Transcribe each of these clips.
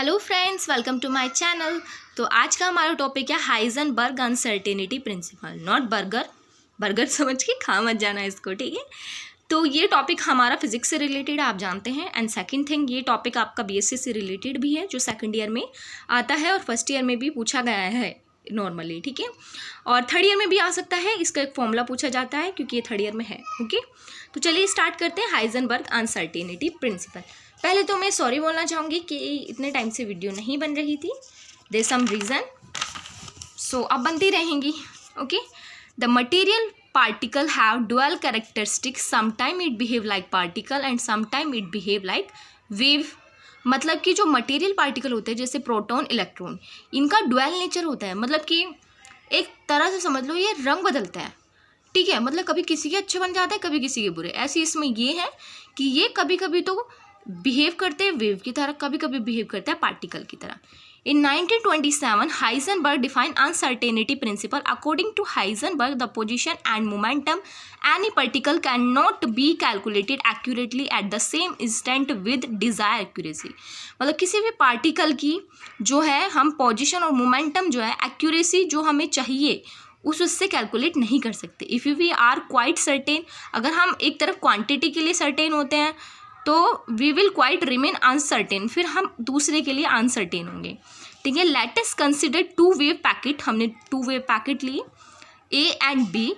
Hello friends, welcome to my channel. तो आज का हमारा टॉपिक है Heisenberg uncertainty principle, not burger. Burger समझ के खा मत जाना इसको, ठीक है। तो ये टॉपिक हमारा फिजिक्स से रिलेटेड आप जानते हैं। एंड सेकंड थिंग, ये टॉपिक आपका बीएससी से रिलेटेड भी है, जो सेकंड ईयर में आता है और फर्स्ट ईयर में भी पूछा गया है नॉर्मली, ठीक है। और थर्ड ईयर में भी आ सकता है, इसका एक फॉर्मूला पूछा जाता है क्योंकि ये थर्ड ईयर में है, ओके। तो चलिए स्टार्ट करते हैं हाइजेनबर्ग अनसर्टेनिटी प्रिंसिपल। पहले तो मैं सॉरी बोलना चाहूँगी कि इतने टाइम से वीडियो नहीं बन रही थी, देयर सम रीज़न, सो अब बनती रहेंगी, okay. The material particle have dual characteristics, sometime it behave like particle and sometime it behave like wave. मतलब कि जो मटेरियल पार्टिकल होते हैं जैसे प्रोटॉन इलेक्ट्रॉन, इनका डुअल नेचर होता है। मतलब कि एक तरह से समझ लो ये रंग बदलता है, ठीक है। मतलब कभी किसी के अच्छे बन जाते हैं, कभी किसी के बुरे। ऐसे इसमें ये है कि ये कभी कभी तो बिहेव करते हैं वेव की तरह, कभी कभी बिहेव करता है पार्टिकल की तरह। In 1927, Heisenberg defined uncertainty principle. According to Heisenberg, the position and momentum any particle cannot be calculated accurately at the same instant with desired accuracy. मतलब किसी भी पार्टिकल की जो है हम पोजीशन और मोमेंटम जो है एक्यूरेसी जो हमें चाहिए उससे कैलकुलेट नहीं कर सकते। If we are quite certain, अगर हम एक तरफ क्वांटिटी के लिए सर्टेन होते हैं तो we will quite remain uncertain, फिर हम दूसरे के लिए अनसर्टेन होंगे, ठीक है। Let us consider two wave packet. हमने टू वेव पैकेट ली A and B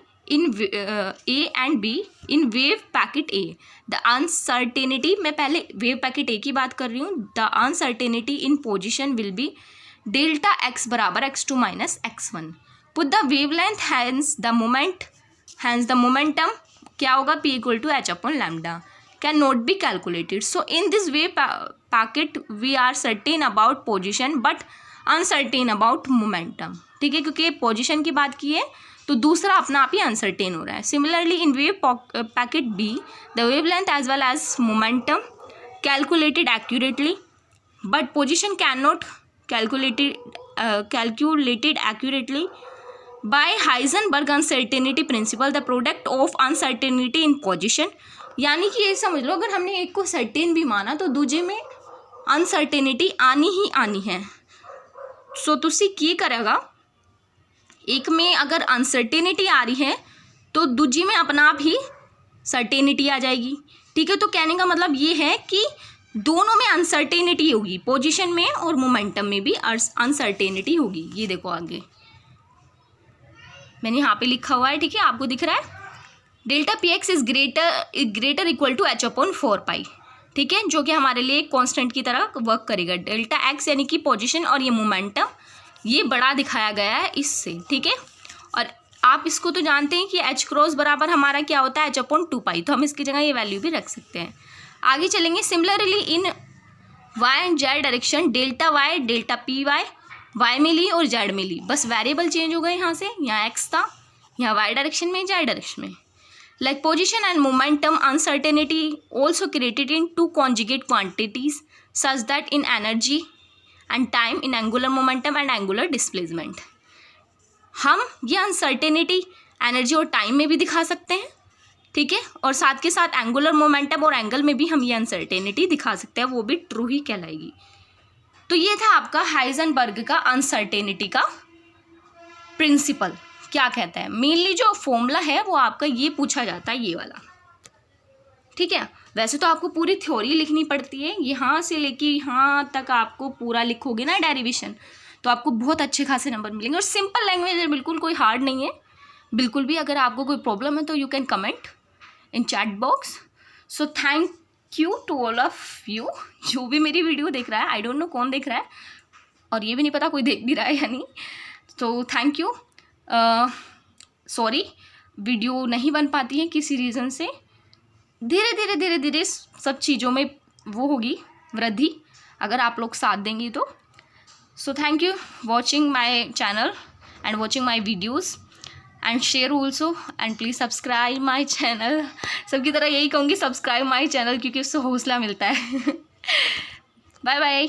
in wave packet A. The uncertainty, मैं पहले वेव पैकेट ए की बात कर रही हूँ। The uncertainty in position will be delta x बराबर x2 minus x1। Put the wavelength hence the momentum क्या होगा, p equal to h upon lambda can not be calculated. So in this wave packet we are certain about position but uncertain about momentum, ठीक है। क्योंकि position की बात की है तो दूसरा अपना आप ही अनसर्टेन हो रहा है। Similarly in wave packet be the wavelength as well as momentum calculated accurately but position can not calculated accurately by Heisenberg uncertainty principle. The product of uncertainty in position, यानी कि ये समझ लो अगर हमने एक को सर्टेन भी माना तो दूजे में अनसर्टेनिटी आनी ही आनी है। सो तुसी की करेगा, एक में अगर अनसर्टेनिटी आ रही है तो दूजी में अपना आप ही सर्टेनिटी आ जाएगी, ठीक है। तो कहने का मतलब ये है कि दोनों में अनसर्टेनिटी होगी, पोजीशन में और मोमेंटम में भी अनसर्टेनिटी होगी। ये देखो आगे मैंने यहाँ पे लिखा हुआ है, ठीक है, आपको दिख रहा है। Delta p x is greater equal to h upon 4 ठीक है, जो कि हमारे लिए कांस्टेंट की तरह वर्क करेगा। डेल्टा एक्स यानी कि पोजीशन और ये मोमेंटम, ये बड़ा दिखाया गया है इससे, ठीक है। और आप इसको तो जानते हैं कि h क्रॉस बराबर हमारा क्या होता है, h अपॉन 2 तो हम इसकी जगह ये वैल्यू भी रख सकते हैं। आगे चलेंगे। Similarly in y and z direction, delta y delta P y में ली और z में ली, बस वेरिएबल चेंज हो गए यहाँ से, यहाँ x था, यहाँ y डायरेक्शन में, z डायरेक्शन में। Like position and momentum uncertainty also created in two conjugate quantities such that in energy and time in angular momentum and angular displacement. हम ये uncertainty एनर्जी और टाइम में भी दिखा सकते हैं, ठीक है, और साथ के साथ एंगुलर मोमेंटम और एंगल में भी हम ये अनसर्टेनिटी दिखा सकते हैं, वो भी ट्रू ही कहलाएगी। तो ये था आपका हाइजेनबर्ग का अनसर्टेनिटी का प्रिंसिपल क्या कहता है। मेनली जो फॉर्मूला है वो आपका ये पूछा जाता है, ये वाला, ठीक है। वैसे तो आपको पूरी थ्योरी लिखनी पड़ती है, यहाँ से लेके यहाँ तक आपको पूरा लिखोगे ना डेरिवेशन, तो आपको बहुत अच्छे खासे नंबर मिलेंगे। और सिंपल लैंग्वेज है, बिल्कुल कोई हार्ड नहीं है बिल्कुल भी। अगर आपको कोई प्रॉब्लम है तो you can comment in chat box. So thank you to all of you जो भी मेरी वीडियो देख रहा है। आई डोंट नो कौन देख रहा है, और ये भी नहीं पता कोई देख भी रहा है या नहीं। तो थैंक यू। सॉरी वीडियो नहीं बन पाती है किसी रीज़न से। धीरे धीरे सब चीज़ों में वो होगी वृद्धि अगर आप लोग साथ देंगे तो। सो thank you watching my channel and watching my videos and share also and please subscribe my channel. सबकी तरह यही कहूँगी, सब्सक्राइब माई चैनल, क्योंकि उससे हौसला मिलता है। Bye bye.